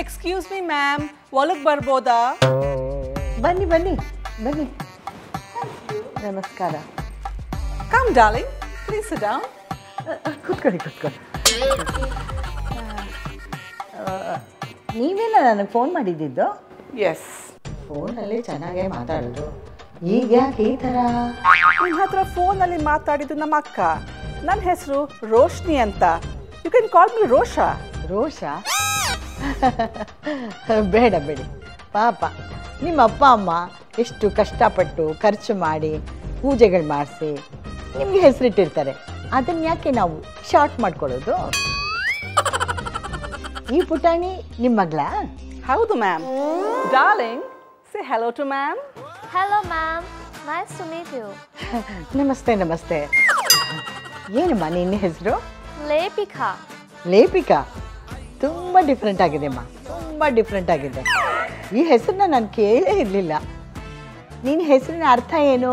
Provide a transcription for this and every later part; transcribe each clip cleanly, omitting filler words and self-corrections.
Excuse me, ma'am. ಒಳಗೆ ಬರ್ಬೋದಾ? ಬನ್ನಿ ಬನ್ನಿ ಬನ್ನಿ. ನಮಸ್ಕಾರ. Come, darling. Please sit down. ಕೂತ್ಕೊಳ್ಳಿ ಕೂತ್ಕೊಳ್ಳಿ. ನೀವೇನ ನನಗೆ ಫೋನ್ ಮಾಡಿದ್ದಿದ್ದು? Yes. ಫೋನಲ್ಲಿ ಚೆನ್ನಾಗೇ ಮಾತಾಡೋದು. ಈಗ ಯಾಕೆ ಈ ಥರ? ನಿಮ್ಮ ಹತ್ರ ಫೋನಲ್ಲಿ ಮಾತಾಡಿದ್ದು ನಮ್ಮ ಅಕ್ಕ. ನನ್ನ ಹೆಸರು ರೋಶ್ನಿ ಅಂತ. ಯು ಕ್ಯಾನ್ ಕಾಲ್ ಮಿ ರೋಷಾ. ರೋಷಾ? ಬೇಡ ಬೇಡಿ. ಪಾಪ ನಿಮ್ಮ ಅಪ್ಪ ಅಮ್ಮ ಎಷ್ಟು ಕಷ್ಟಪಟ್ಟು ಖರ್ಚು ಮಾಡಿ ಪೂಜೆಗಳು ಮಾಡಿಸಿ ನಿಮಗೆ ಹೆಸರಿಟ್ಟಿರ್ತಾರೆ. ಅದನ್ನು ಯಾಕೆ ನಾವು ಶಾರ್ಟ್ ಮಾಡ್ಕೊಳ್ಳೋದು? ಈ ಪುಟಾಣಿ ನಿಮ್ಮ ಮಗಳ? ಹೌದು ma'am. Darling, say hello to ma'am. Hello, ma'am. Nice to meet you. ನಮಸ್ತೆ ನಮಸ್ತೆ. ಏನಮ್ಮ ನಿನ್ನ ಹೆಸರು? Lepika. ಲೇಪಿಕಾ. ತುಂಬ ಡಿಫ್ರೆಂಟ್ ಆಗಿದೆ ಅಮ್ಮ, ತುಂಬ ಡಿಫ್ರೆಂಟ್ ಆಗಿದೆ. ಈ ಹೆಸರನ್ನ ನಾನು ಕೇಳೇ ಇರಲಿಲ್ಲ. ನಿನ್ನ ಹೆಸರಿನ ಅರ್ಥ ಏನು?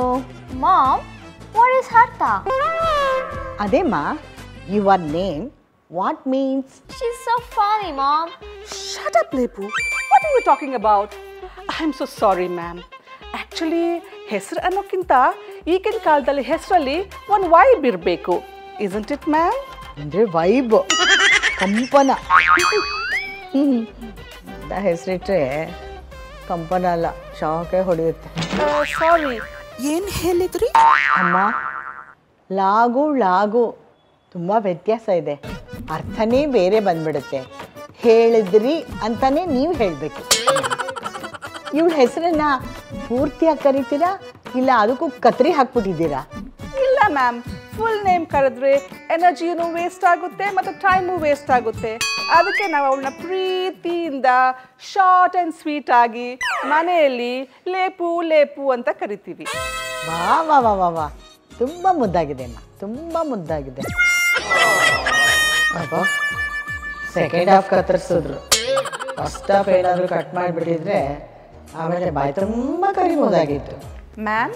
Mom, what is Harta? ಅದೇಮ್ಮ, your name what means? She's so funny, Mom. Shut up, Lepu. What are you talking about? I'm so sorry, ma'am. Actually, ಹೆಸರು ಅನ್ನೋಕ್ಕಿಂತ ಈಗಿನ ಕಾಲದಲ್ಲಿ ಹೆಸರಲ್ಲಿ ಒಂದು ವೈಬ್ ಇರಬೇಕು. Isn't it, ma'am? ಅಂದರೆ ವೈಬ್, ಕಂಪನ. ಹೆಸರಿಟ್ರೆ ಕಂಪನ ಅಲ್ಲ, ಶಾಕೆ ಹೊಡೆಯುತ್ತೆ. ಸಾರಿ, ಏನು ಹೇಳಿದ್ರಿ? ಅಮ್ಮ, ಲಾಗು ಲಾಗು ತುಂಬ ವ್ಯತ್ಯಾಸ ಇದೆ. ಅರ್ಥನೇ ಬೇರೆ ಬಂದ್ಬಿಡುತ್ತೆ. ಹೇಳಿದ್ರಿ ಅಂತಾನೆ ನೀವು ಹೇಳಬೇಕು. ಇವಳ ಹೆಸರನ್ನ ಪೂರ್ತಿಯಾಗಿ ಕರಿತೀರಾ ಇಲ್ಲ ಅದಕ್ಕೂ ಕತ್ರಿ ಹಾಕ್ಬಿಟ್ಟಿದ್ದೀರಾ? ಇಲ್ಲ ಮ್ಯಾಮ್, ಫುಲ್ ನೇಮ್ ಕರೆದ್ರೆ ಎನರ್ಜಿನೂ ವೇಸ್ಟ್ ಆಗುತ್ತೆ ಮತ್ತು ಟೈಮು ವೇಸ್ಟ್ ಆಗುತ್ತೆ. ಅದಕ್ಕೆ ನಾವು ಅವಳನ್ನ ಪ್ರೀತಿಯಿಂದ ಶಾರ್ಟ್ ಆ್ಯಂಡ್ ಸ್ವೀಟ್ ಆಗಿ ಮನೆಯಲ್ಲಿ ಲೇಪು ಲೇಪು ಅಂತ ಕರಿತೀವಿ. ವಾ ವಾ ವಾ ವಾ ವಾ, ತುಂಬ ಮುದ್ದಾಗಿದೆ ಅಮ್ಮ, ತುಂಬ ಮುದ್ದಾಗಿದೆ. ಸೆಕೆಂಡ್ ಹಾಫ್ ಕತ್ತರಿಸಿದ್ರು, ಫಸ್ಟ್ ಹಾಫ್ ಏನಾದರೂ ಕಟ್ ಮಾಡಿಬಿಟ್ಟಿದ್ರೆ ಆಮೇಲೆ ಬಾಯಿ ತುಂಬ ಕರಿಬೋದಾಗಿತ್ತು. ಮ್ಯಾಮ್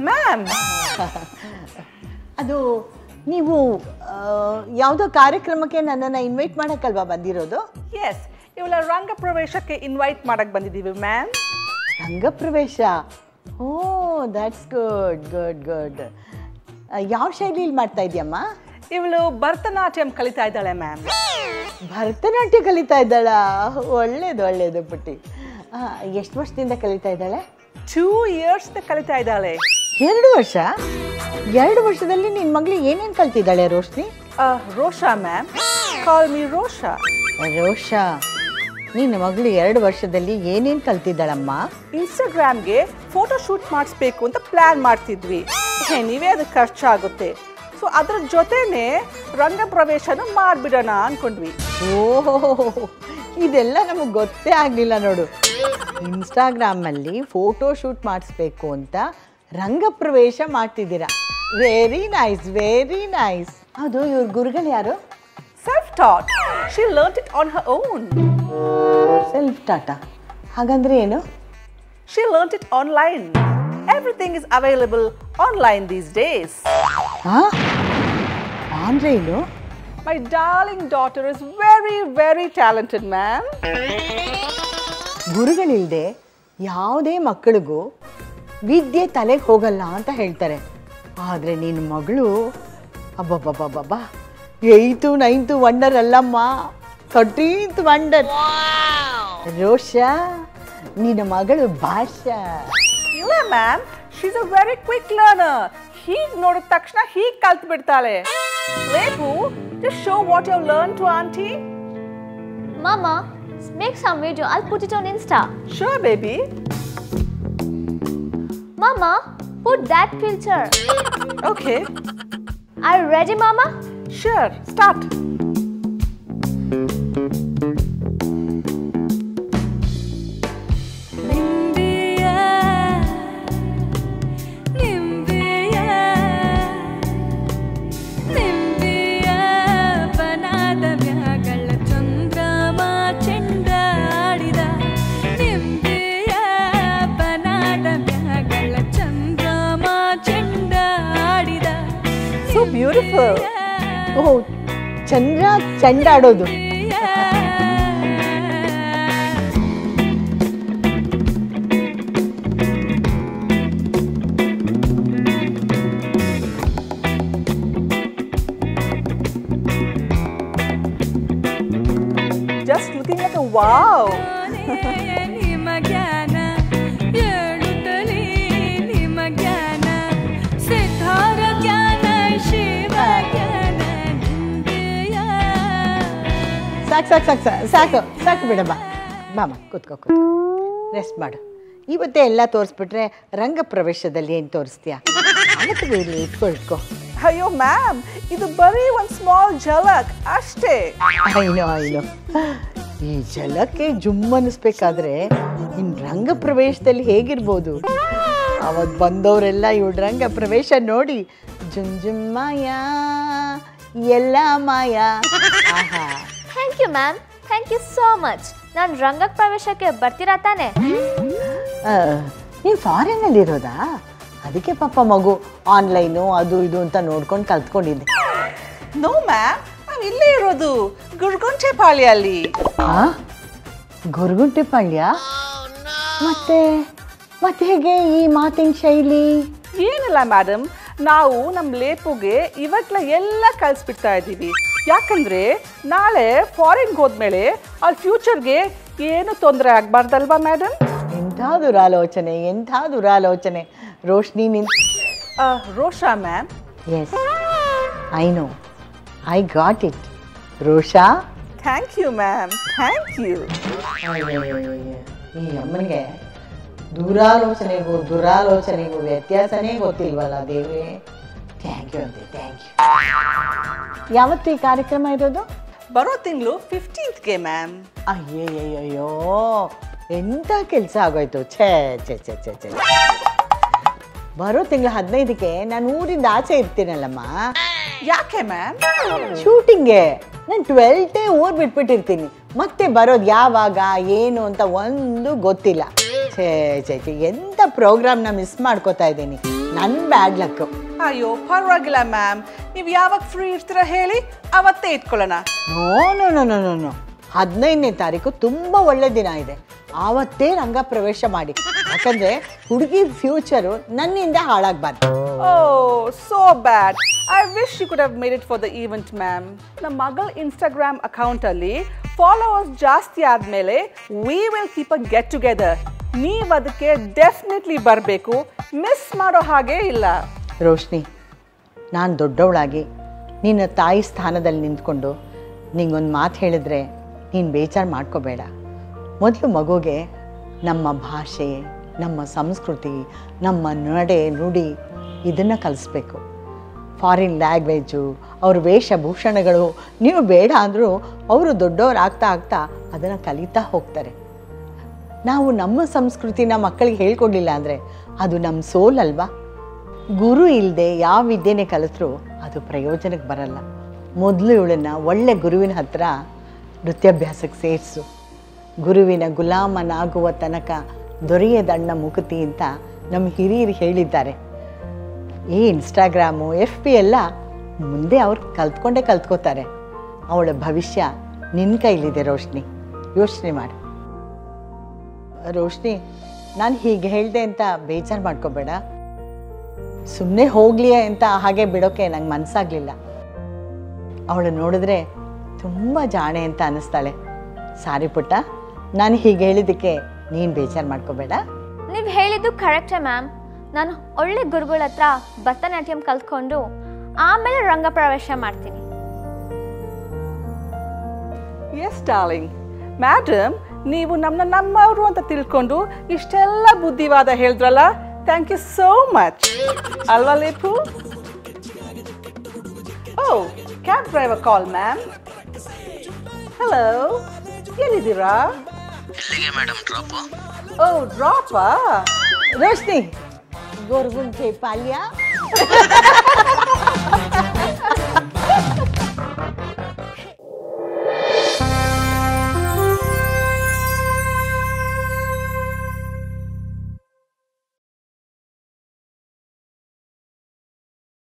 ಮ್ಯಾಮ್ ಅದು ನೀವು ಯಾವುದೋ ಕಾರ್ಯಕ್ರಮಕ್ಕೆ ನನ್ನನ್ನು ಇನ್ವೈಟ್ ಮಾಡೋಕ್ಕಲ್ವಾ ಬಂದಿರೋದು? ಎಸ್, ಇವಳ ರಂಗ ಪ್ರವೇಶಕ್ಕೆ ಇನ್ವೈಟ್ ಮಾಡಕ್ಕೆ ಬಂದಿದ್ದೀವಿ ಮ್ಯಾಮ್. ರಂಗಪ್ರವೇಶ? Oh, that's good good good. ಯಾವ ಶೈಲಿಯಲ್ಲಿ ಮಾಡ್ತಾ ಇದೆಯಮ್ಮ? ಇವಳು ಭರತನಾಟ್ಯಂ ಕಲಿತಾ ಇದ್ದಾಳೆ ಮ್ಯಾಮ್. ಭರತನಾಟ್ಯ ಕಲಿತಾ ಇದ್ದಾಳಾ? ಒಳ್ಳೇದು ಒಳ್ಳೇದು ಪುಟ್ಟಿ. ಎಷ್ಟು ವರ್ಷದಿಂದ ಕಲಿತಾ ಇದ್ದಾಳೆ? 2 years ಕಲಿತಾ ಇದ್ದಾಳೆ. 2 ವರ್ಷ? 2 ವರ್ಷದಲ್ಲಿ ನಿನ್ನ ಮಗಳು ಏನೇನು ಕಲ್ತಿದ್ದಾಳೆ ರೋಶ್ನಿ? ರೋಷಾ ಮ್ಯಾಮ್. ಕಾಲ್ ಮಿ ರೋಷಾ. ರೋಷಾ, ನಿನ್ನ ಮಗಳು 2 ವರ್ಷದಲ್ಲಿ ಏನೇನು ಕಲ್ತಿದ್ದಾಳಮ್ಮ? ಇನ್ಸ್ಟಾಗ್ರಾಮ್ಗೆ ಫೋಟೋ ಶೂಟ್ ಮಾಡಿಸ್ಬೇಕು ಅಂತ ಪ್ಲ್ಯಾನ್ ಮಾಡ್ತಿದ್ವಿ. ನೀವೇ ಅದಕ್ಕೆ ಖರ್ಚಾಗುತ್ತೆ, ಸೊ ಅದ್ರ ಜೊತೆನೇ ರಂಗ ಪ್ರವೇಶನೂ ಮಾಡಿಬಿಡೋಣ ಅಂದ್ಕೊಂಡ್ವಿ. ಓಹೋ, ಇದೆಲ್ಲ ನಮಗೆ ಗೊತ್ತೇ ಆಗಲಿಲ್ಲ ನೋಡು. ಇನ್ಸ್ಟಾಗ್ರಾಮಲ್ಲಿ ಫೋಟೋ ಶೂಟ್ ಮಾಡಿಸ್ಬೇಕು ಅಂತ ರಂಗಪ್ರವೇಶ ಮಾಡ್ತಿದ್ದೀರಾ. Very nice, very nice. ಹೌದು, ಇವ್ರ ಗುರುಗಳು ಯಾರು? Self taught. She learned it on her own. Self Tata ಹಾಗಂದ್ರೆ ಏನು? She learned it online. Everything is available online these days. Online? My darling daughter is very, very talented, ma'am. ಗುರುಗಳಿಲ್ಲದೆ ಯಾವುದೇ ಮಕ್ಕಳಿಗೂ ವಿದ್ಯೆ ತಲೆಗೆ ಹೋಗಲ್ಲ ಅಂತ ಹೇಳ್ತಾರೆ. ಆದರೆ ನಿನ್ನ ಮಗಳು ಅಬ್ಬಬ್ಬಬ್ಬಬ್ಬಾ, 8th 9th ವಂಡರ್ ಅಲ್ಲಮ್ಮ, 13th ವಂಡರ್. ರೋಷಾ, ನಿನ್ನ ಮಗಳು ಭಾಷಾ. ಇಲ್ಲ ma'am, she's a very quick learner. ಹೀಗೆ ನೋಡಿದ ತಕ್ಷಣ ಹೀಗೆ ಕಲ್ತು ಬಿಡ್ತಾಳೆ. Lepu, just show what you learned to auntie. Mama, make some video. I'll put it on Insta. Sure, baby. Mama, put that picture. Okay. Are you ready, Mama? Sure, start. Beautiful. ಓಹ್, ಚಂದ್ರ ಚೆಂಡಾಡೋದು. ಸಾಕು ಸಾಕು ಸಾಕು ಸಾಕು ಸಾಕು ಬಿಡಮ್ಮ ಬಾಮ ಕೂತ್ಕೋ rest ಮಾಡು. ಇವತ್ತೇ ಎಲ್ಲ ತೋರಿಸ್ಬಿಟ್ರೆ ರಂಗ ಪ್ರವೇಶದಲ್ಲಿ ಏನು ತೋರಿಸ್ತೀಯಾ? ಇಟ್ಕೋ. ಅಯ್ಯೋ ಮ್ಯಾಮ್, ಇದು ಬರೀ ಒಂದು ಸ್ಮಾಲ್ ಝಲಕ್ ಅಷ್ಟೇ. ಐನೋ ಈ ಝಲಕ್ಕೆ ಜುಮ್ ಅನ್ನಿಸ್ಬೇಕಾದ್ರೆ ಇನ್ನು ರಂಗ ಪ್ರವೇಶದಲ್ಲಿ ಹೇಗಿರ್ಬೋದು? ಅವತ್ತು ಬಂದವರೆಲ್ಲ ಇವಳು ರಂಗ ಪ್ರವೇಶ ನೋಡಿ ಜುಮ್ ಮಾಯಾ ಎಲ್ಲ ಮಾಯಾ. ಆಹಾ, thank you ma'am, thank you so much. ನಾನು ರಂಗ ಪ್ರವೇಶಕ್ಕೆ ಬರ್ತೀರಾ ತಾನೆ? ನೀವು ಫಾರಿನಲ್ಲಿರೋದಾ? ಅದಕ್ಕೆ ಪಾಪ ಮಗು ಆನ್ಲೈನು ಅದು ಇದು ಅಂತ ನೋಡ್ಕೊಂಡು ಕಲ್ತ್ಕೊಂಡಿದ್ದೆ. ನೋ ಮ್ಯಾಮ್, ನಾವು ಇಲ್ಲೇ ಇರೋದು ಗುರುಗುಂಟೆಪಾಳ್ಯಲ್ಲಿ. ಗುರುಗುಂಟೆಪಾಳ್ಯ? ಮತ್ತೆ ಹೇಗೆ ಈ ಮಾತಿನ ಶೈಲಿ? ಏನಿಲ್ಲ ಮೇಡಮ್, ನಾವು ನಮ್ಮ ಲೇಪುಗೆ ಇವತ್ಲ ಎಲ್ಲ ಕಳಿಸ್ಬಿಡ್ತಾ ಇದ್ದೀವಿ. ಯಾಕಂದ್ರೆ ನಾಳೆ ಫಾರಿನ್ಗೆ ಹೋದ್ಮೇಲೆ ಅವ್ರ ಫ್ಯೂಚರ್ಗೆ ಏನು ತೊಂದರೆ ಆಗ್ಬಾರ್ದಲ್ವಾ ಮೇಡಮ್? ಎಂಥ ದುರಾಲೋಚನೆ. Roshni Rosha ma'am. Yes, I know, I got it. Rosha, thank you ma'am, thank you. ಈ ಅಮ್ಮನಿಗೆ ದುರಾಲೋಚನೆಗೂ ವ್ಯತ್ಯಾಸನೇ ಗೊತ್ತಿಲ್ವಲ್ಲ ದೇವ್ರೆ. Thank you. ಯಾವತ್ತು ಈ ಕಾರ್ಯಕ್ರಮ ಇರೋದು? ಬರೋ ತಿಂಗಳು 15ಗೆ ಮ್ಯಾಮ್. ಅಯ್ಯಯ್ಯಯ್ಯೋ, ಎಂಥ ಕೆಲಸ ಆಗೋಯ್ತು. ಛೇ. ಬರೋ ತಿಂಗಳು 15ಕ್ಕೆ ನಾನು ಊರಿಂದ ಆಚೆ ಇರ್ತೀನಲ್ಲಮ್ಮ. ಯಾಕೆ ಮ್ಯಾಮ್? ಶೂಟಿಂಗ್ಗೆ. ನಾನು 12 ಊರು ಬಿಟ್ಬಿಟ್ಟಿರ್ತೀನಿ. ಮತ್ತೆ ಬರೋದು ಯಾವಾಗ ಏನು ಅಂತ ಒಂದು ಗೊತ್ತಿಲ್ಲ. ಛೇ, ಎಂಥ ಪ್ರೋಗ್ರಾಮ್ನ ಮಿಸ್ ಮಾಡ್ಕೋತಾ ಇದ್ದೀನಿ. ನನ್ನ ಬ್ಯಾಡ್ ಲಕ್ಕು. ಅಯ್ಯೋ ಪರವಾಗಿಲ್ಲ ಮ್ಯಾಮ್, ನೀವು ಯಾವಾಗ ಫ್ರೀ ಇರ್ತೀರಾ ಹೇಳಿ, ಅವತ್ತೇ ಇಟ್ಕೊಳ್ಳೋಣ. ನೋ 15ನೇ ತಾರೀಕು ತುಂಬ ಒಳ್ಳೆ ದಿನ ಇದೆ. ಆವತ್ತೇ ರಂಗ ಪ್ರವೇಶ ಮಾಡಿ. ಯಾಕಂದರೆ ಹುಡುಗಿ ಫ್ಯೂಚರು ನನ್ನಿಂದ ಹಾಳಾಗಬಾರ್ದು. Oh, so bad. I wish you could have made it for the event, ma'am. ನಮ್ಮ ಮಗಳ ಇನ್ಸ್ಟಾಗ್ರಾಮ್ ಅಕೌಂಟಲ್ಲಿ ಫಾಲೋವರ್ಸ್ ಜಾಸ್ತಿ ಆದಮೇಲೆ we will keep a get together. ನೀವು ಅದಕ್ಕೆ ಡೆಫಿನೆಟ್ಲಿ ಬರಬೇಕು, ಮಿಸ್ ಮಾಡೋ ಹಾಗೆ ಇಲ್ಲ. ರೋಶ್ನಿ, ನಾನು ದೊಡ್ಡವಳಾಗಿ ನಿನ್ನ ತಾಯಿ ಸ್ಥಾನದಲ್ಲಿ ನಿಂತ್ಕೊಂಡು ನಿಂಗೊಂದು ಮಾತು ಹೇಳಿದ್ರೆ ನೀನು ಬೇಜಾರು ಮಾಡ್ಕೋಬೇಡ. ಮೊದಲು ಮಗುಗೆ ನಮ್ಮ ಭಾಷೆ, ನಮ್ಮ ಸಂಸ್ಕೃತಿ, ನಮ್ಮ ನಡೆ ನುಡಿ ಇದನ್ನು ಕಲಿಸ್ಬೇಕು. ಫಾರಿನ್ ಲ್ಯಾಂಗ್ವೇಜು, ಅವ್ರ ವೇಷಭೂಷಣಗಳು ನೀವು ಬೇಡ ಅಂದರೂ ಅವರು ದೊಡ್ಡವ್ರು ಆಗ್ತಾ ಅದನ್ನು ಕಲಿತಾ ಹೋಗ್ತಾರೆ. ನಾವು ನಮ್ಮ ಸಂಸ್ಕೃತಿನ ಮಕ್ಕಳಿಗೆ ಹೇಳ್ಕೊಡ್ಲಿಲ್ಲ ಅಂದರೆ ಅದು ನಮ್ಮ ಸೋಲ್ ಅಲ್ವಾ? ಗುರು ಇಲ್ಲದೆ ಯಾವ ವಿದ್ಯೆನೇ ಕಲಿತ್ರೂ ಅದು ಪ್ರಯೋಜನಕ್ಕೆ ಬರಲ್ಲ. ಮೊದಲು ಇವಳನ್ನು ಒಳ್ಳೆ ಗುರುವಿನ ಹತ್ರ ನೃತ್ಯಾಭ್ಯಾಸಕ್ಕೆ ಸೇರಿಸು. ಗುರುವಿನ ಗುಲಾಮನಾಗುವ ತನಕ ದೊರೆಯದಣ್ಣ ಮುಕುತಿ ಅಂತ ನಮ್ಮ ಹಿರಿಯರು ಹೇಳಿದ್ದಾರೆ. ಈ ಇನ್ಸ್ಟಾಗ್ರಾಮು FB ಎಲ್ಲ ಮುಂದೆ ಅವ್ರು ಕಲ್ತ್ಕೋತಾರೆ. ಅವಳ ಭವಿಷ್ಯ ನಿನ್ನ ಕೈಲಿದೆ ರೋಶ್ನಿ, ಯೋಚನೆ ಮಾಡು. ರೋಶ್ನಿ, ನಾನು ಹೀಗೆ ಹೇಳಿದೆ ಅಂತ ಬೇಜಾರು ಮಾಡ್ಕೋಬೇಡ. ಸುಮ್ಮನೆ ಹೋಗ್ಲಿ ಅಂತ ಹಾಗೆ ಬಿಡೋಕ್ಕೆ ನಂಗೆ ಮನಸ್ಸಾಗಲಿಲ್ಲ. ಅವಳು ನೋಡಿದ್ರೆ ತುಂಬ ಜಾಣೆ ಅಂತ ಅನ್ನಿಸ್ತಾಳೆ. ಸಾರಿ ಪುಟ್ಟ, ನಾನು ಹೀಗೆ ಹೇಳಿದ್ದಕ್ಕೆ ನೀನು ಬೇಜಾರು ಮಾಡ್ಕೋಬೇಡ. ನೀವು ಹೇಳಿದ್ದು ಕರೆಕ್ಟೇ ಮ್ಯಾಮ್. ನಾನು ಒಳ್ಳೆ ಗುರುಗಳ ಹತ್ರ ಭರತನಾಟ್ಯಂ ಕಲ್ತ್ಕೊಂಡು ಆಮೇಲೆ ರಂಗ ಪ್ರವೇಶ ಮಾಡ್ತೀನಿ. S darling. ಮೇಡಮ್, ನೀವು ನಮ್ಮವರು ಅಂತ ತಿಳ್ಕೊಂಡು ಇಷ್ಟೆಲ್ಲ ಬುದ್ಧಿವಾದ ಹೇಳಿದ್ರಲ್ಲ, ಥ್ಯಾಂಕ್ ಯು ಸೋ ಮಚ್. ಅಲ್ವಾ ಲೇಪು? ಓ, cab driver call ma'am. Hello, ಎಲ್ಲಿದ್ದೀರಾ? ಓ, ಡ್ರಾಪಾ? ರೋಶ್ನಿ, ಗೋರ್ಗುಂಟೆಪಾಳ್ಯ.